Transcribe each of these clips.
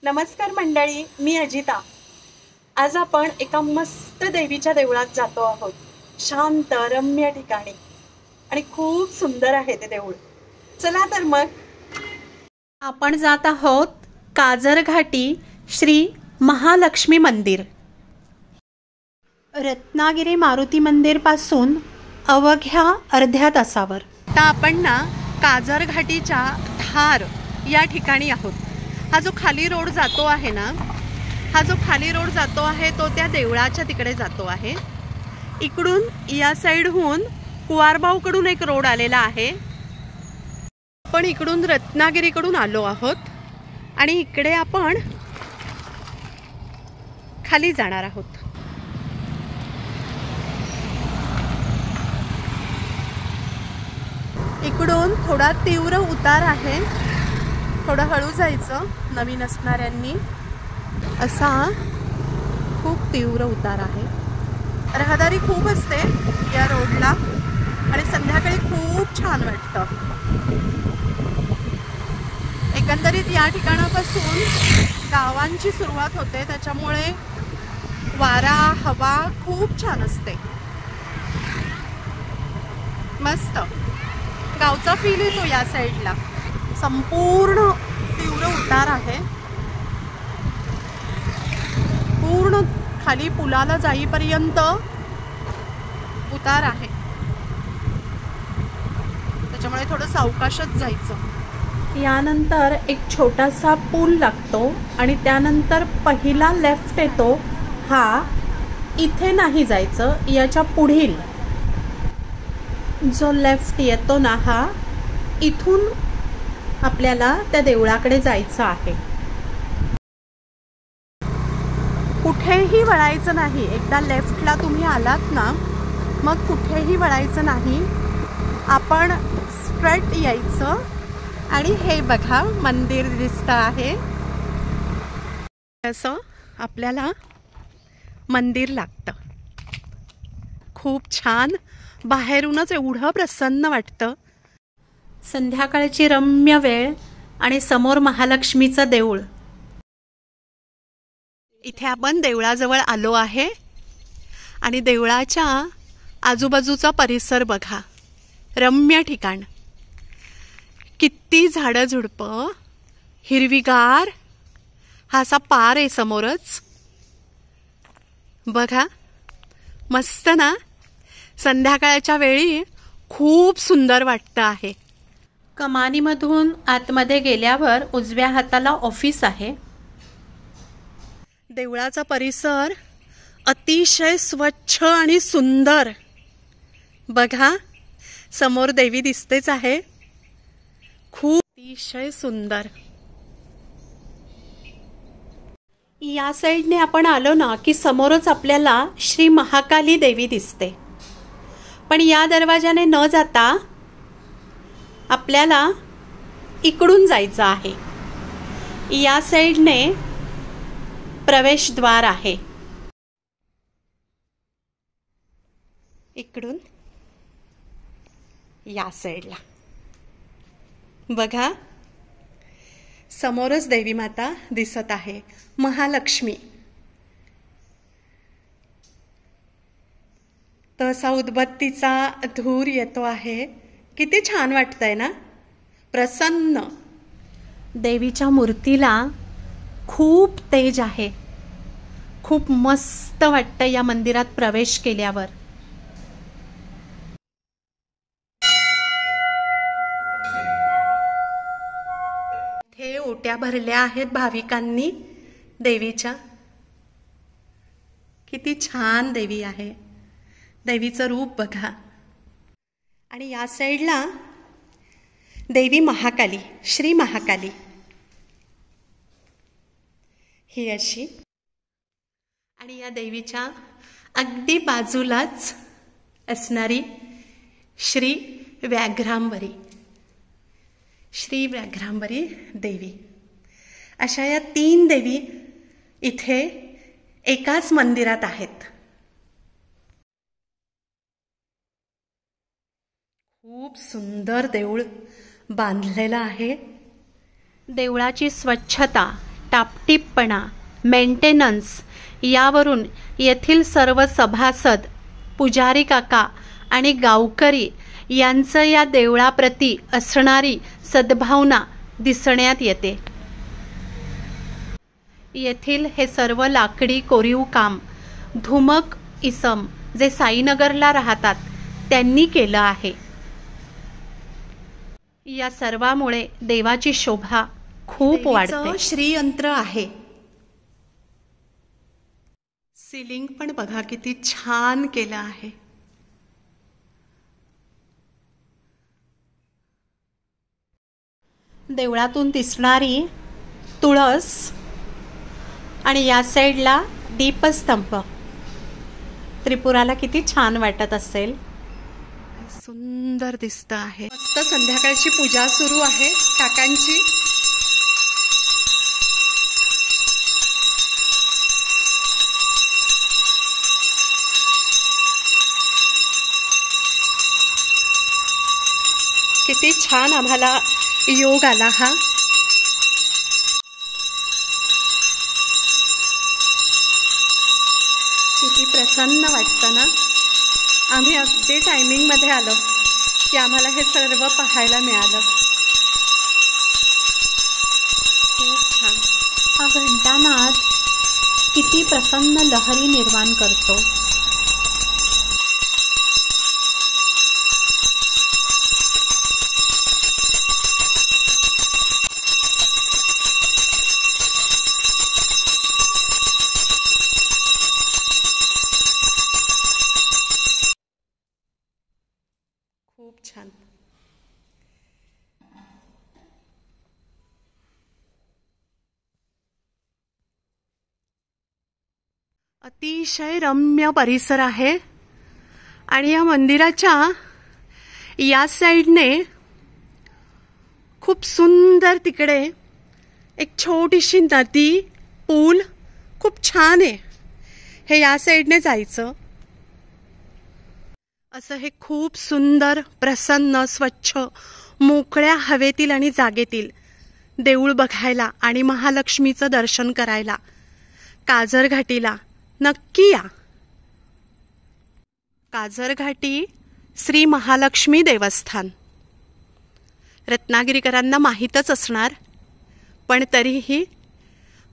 नमस्कार मंडळी, मी अजिता। आज आपण एका मस्त देवीच्या देवळात जातो आहोत। शांत रम्य ठिकाणी आणि खूप सुंदर आहे ते देऊळ। चला तर मग आपण जात आहोत काजरघाटी श्री महालक्ष्मी मंदिर। रत्नागिरी मारुती मंदिर पासून अवघ्या अर्ध्या तासावर। आता आपण ना काजरघाटीच्या धार या ठिकाणी आहोत। हा जो खाली रोड जातो आहे ना, हा जो खाली रोड जातो आहे तो त्या देवळाच्या तिकडे जातो आहे। इकडून या साइडहून कुवारबावकडून एक रोड आलेला आहे। आपण इकडून रत्नागिरीकडून आलो आहोत आणि इकडे आपण खाली जाणार आहोत। इकडून थोडा तीव्र उतार आहे, थोडं हळू जायचं नवीन असणाऱ्यांनी। असा खूप तीव्र उतार आहे। रहदारी खूप असते या रोडला आणि संध्याकाळी खूप छान वाटतं। एकंदरीत या ठिकाणापासून गावांची सुरुवात होते, त्याच्यामुळे वारा हवा खूप छान असते। मस्त गावचा फील येतो या साईडला। संपूर्ण तीव्र उतार आहे, पूर्ण खाली पुलाला जाईपर्यंत उतार आहे, त्याच्यामुळे थोडं सावकाशच जायचं। यानंतर एक छोटासा पूल लागतो आणि त्यानंतर पहिला लेफ्ट येतो। हा इथे नाही जायचं, याच्या पुढील जो लेफ्ट येतो ना, हा इथून आपल्याला त्या देवळाकडे जायचं आहे। कुठेही वळायचं नाही। एकदा लेफ्टला तुम्ही आलात ना, मग कुठेही वळायचं नाही, आपण स्ट्रेट यायचं। आणि हे बघा मंदिर दिसतं आहे, असं आपल्याला मंदिर लागतं। खूप छान, बाहेरूनच एवढं प्रसन्न वाटतं। संध्याकाळची रम्य वेळ आणि समोर महालक्ष्मीचं देऊळ। इथे आपण देवळाजवळ आलो आहे आणि देवळाच्या आजूबाजूचा परिसर बघा, रम्य ठिकाण। किती झाडं झुडपं, हिरवीगार। हा असा पार आहे समोरच, बघा मस्त ना। संध्याकाळच्या वेळी खूप सुंदर वाटतं आहे। कमानीमधून आतमध्ये गेल्यावर उजव्या हाताला ऑफिस आहे। देवळाचा परिसर अतिशय स्वच्छ आणि सुंदर। बघा समोर देवी दिसतेच आहे, खूप अतिशय सुंदर। या साईडने आपण आलो ना की समोरच आपल्याला श्री महाकाली देवी दिसते। पण या दरवाजाने न जाता आपल्याला इकडून जायचं आहे। या साईडने प्रवेशद्वार आहे। इकडून या साईडला बघा, समोरच देवी माता दिसत आहे, महालक्ष्मी। तसा उदबत्तीचा धूर येतो आहे, किती छान वाटतंय ना, प्रसन्न। देवीच्या मूर्तीला खूप तेज आहे, खूप मस्त वाटतं या मंदिरात प्रवेश केल्यावर। हे ओट्या भरल्या आहेत भाविकांनी देवीच्या। किती छान देवी आहे, देवीचं रूप बघा। आणि या साईडला देवी महाकाली, श्री महाकाली ही अशी। आणि या देवीच्या अगदी बाजूलाच असणारी श्री व्याघ्रांबरी, श्री व्याघ्रांबरी देवी। अशा या 3 देवी इथे एकाच मंदिरात आहेत। खूप सुंदर देऊळ बांधलेलं आहे। देवळाची स्वच्छता टापटीपपणा, मेंटेनन्स यावरून येथील सर्व सभासद, पुजारी काका आणि गावकरी यांचं या देवळाप्रती असणारी सद्भावना दिसण्यात येते. येथील हे सर्व लाकडी कोरीव काम धुमक इसम जे साईनगरला राहतात त्यांनी केलं आहे. या सर्वामुळे देवाची शोभा खूप वाढते. श्रीयंत्र आहे. सीलिंग पण बघा किती छान केलं आहे. देवळातून दिसणारी तुळस आणि या साईडला दीपस्तंभ त्रिपुराला किती छान वाटत असेल. सुंदर दिसत आहे. मस्त संध्याकाळची पूजा सुरू आहे काकांची. किती छान आम्हाला योग आला हा. किती प्रसन्न वाटतं ना. आम्ही अगदी टायमिंगमध्ये आलो की आम्हाला हे सर्व पाहायला मिळालं. खूप छान. हा घंटानाद किती प्रसन्न लहरी निर्माण करतो. खूप छान. अतिशय रम्य परिसर आहे आणि या मंदिराच्या या साईडने खूप सुंदर तिकडे एक छोटीशी नदी, पूल खूप छान आहे. हे या साईडने जायचं. असं हे खूप सुंदर, प्रसन्न, स्वच्छ, मोकळ्या हवेतील आणि जागेतील देऊळ बघायला आणि महालक्ष्मीचं दर्शन करायला काजर घाटीला नक्की या. काजर घाटी श्री महालक्ष्मी देवस्थान रत्नागिरीकरांना माहीतच असणार, पण तरीही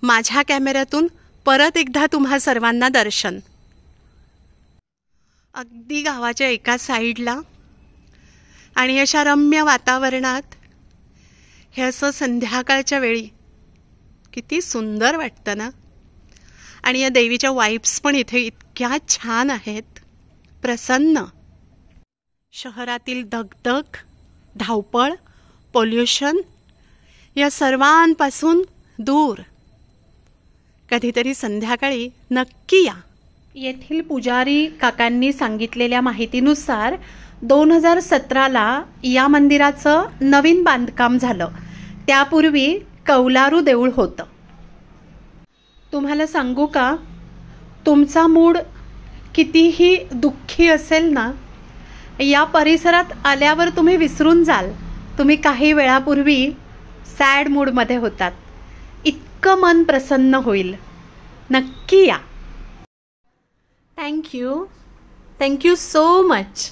माझ्या कॅमेऱ्यातून परत एकदा तुम्हा सर्वांना दर्शन. अगदी गावाच्या एका साईडला आणि अशा रम्य वातावरणात हे असं संध्याकाळच्या वेळी किती सुंदर वाटतं ना. आणि या देवीच्या वाइब्स पण इथे इतक्या छान आहेत. प्रसन्न. शहरातील दगदग, धावपळ, पोल्युशन या सर्वांपासून दूर कधीतरी संध्याकाळी नक्की या. येथील पुजारी काकांनी सांगितलेल्या माहितीनुसार 2017ला या मंदिराचं नवीन बांधकाम झालं. त्यापूर्वी कौलारू देऊळ होतं. तुम्हाला सांगू का, तुमचा मूड कितीही दुःखी असेल ना, या परिसरात आल्यावर तुम्ही विसरून जाल तुम्ही काही वेळापूर्वी सॅड मूडमध्ये होतात. इतकं मन प्रसन्न होईल. नक्की या. थँक्यू. Thank you so much.